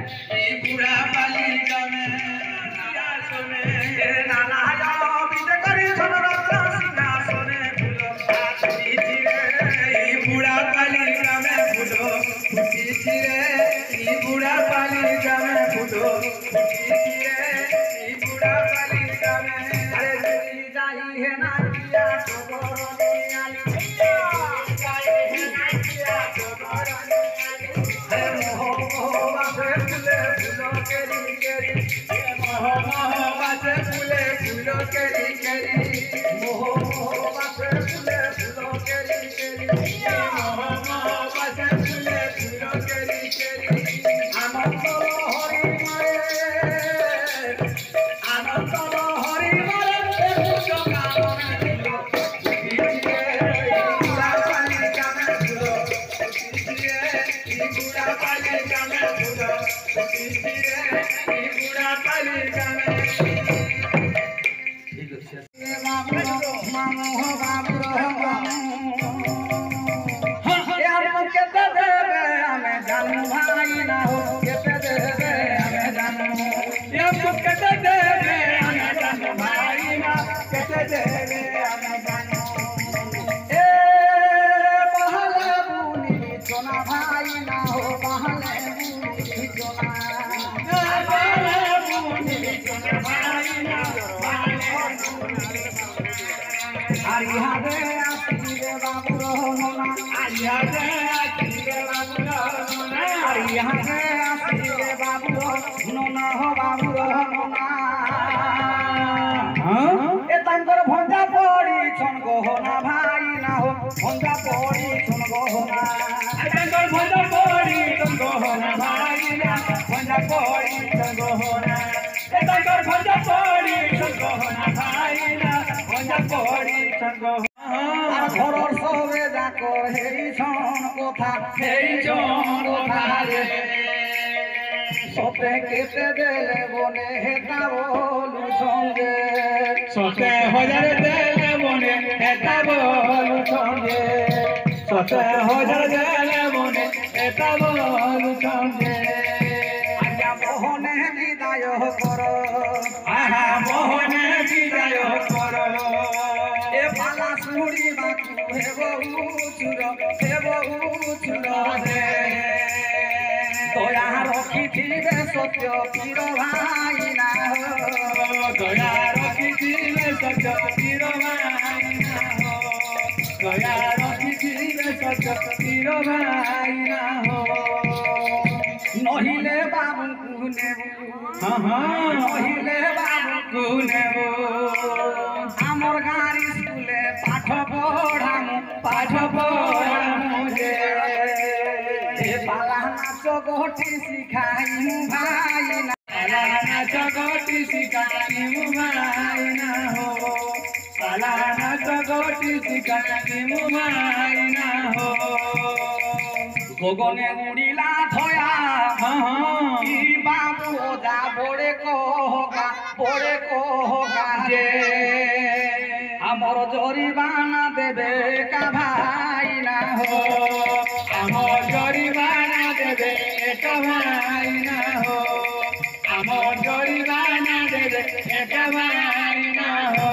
बुढ़ा पाली गामे सुने नाना बीते करी रत्न सिंहासने फूलो फुटी रे बुढ़ा पाली गामे फूलो फुटी रे बुढ़ा पाली गामे फूलो फुटी रे बुढ़ा पाली गामे अरे जाई है ना किया खबर नियाली जाई है ना किया खबर नियाली मोह बासे फूले फूलो केरी केरी मोह बासे फूले फूलो केरी केरी मोह बासे फूले फूलो केरी केरी मोह बासे फूले फूलो केरी केरी आनंद हरि मारे आनंद हरि मारे फूलो कामना दिलो बुढ़ा पाली गामे फूलो बुढ़ा पाली गामे फूलो बुढ़ा पाली गामे मामू बाबू केते देवे हमें जानू भाई ना हो केते देवे हमें जानू केते देवे हमें जानू भाई ना केते देवे हमें जानू ए पहले बुनी सोना भाई ना हो पहले बुनी सोना पहले बुनी सोना भाई ना आरिया रे आतिरे बाबू रोना आरिया रे आतिरे बाबू रोना आरिया रे आतिरे बाबू रोना हो बाबू रोना ए तांकर भंजा पड़ी छन गहना भाई ना हो भंजा पड़ी छन गहना ए तांकर भंजा पड़ी छन गहना भाई ना भंजा पड़ी छन गहना ए तांकर भंजा पड़ी छन गहना भाई ना भंजा पड़ी छन गहना আর ঘরর সবে যাকো হেই ছন কথা রে সতে কেটে দেলে বনে হেতা বলু সঙ্গে সতে হাজার দেলে বনে হেতা বলু সঙ্গে সতে হাজার দেলে বনে হেতা বলু সঙ্গে আজ্ঞা মোহনে বিদায় কর আহা মোহনে বিদায় কর ए पाला सुड़ी बाकू हे बहु चुरो रे दया रखी थीबे सत्य पीर भाई ना हो दया रखी थीबे सत्य पीर भाई ना हो दया रखी थीबे सत्य पीर भाई ना हो नहिले बाबू को नेबू नहिले बाबू को नेबू आमर गाड़ी स्कूले पाठ पढ़ामु जे पाला नाच गोटी सिखाइमु भाई ना पाला नाच गोटी सिखाइमु भाई ना हो पाला नाच गोटी सिखाइमु भाई ना हो गगने उड़िला धया ई बाबू ओजा बोड़े कोगा जे आमर जरिमाना देवे का भाई ना हो आमर जरिमाना देवे का भाई ना हो आमर जरिमाना देवे का भाई ना हो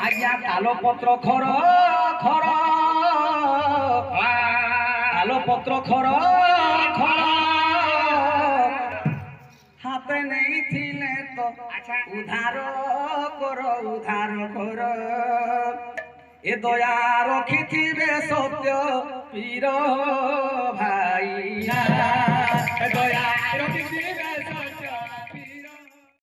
आज्ञा तालो पत्र खर तालो पत्र खर हाथे नहीं थिले तो उधार कर ए दया रखी सत्य पीर भाई।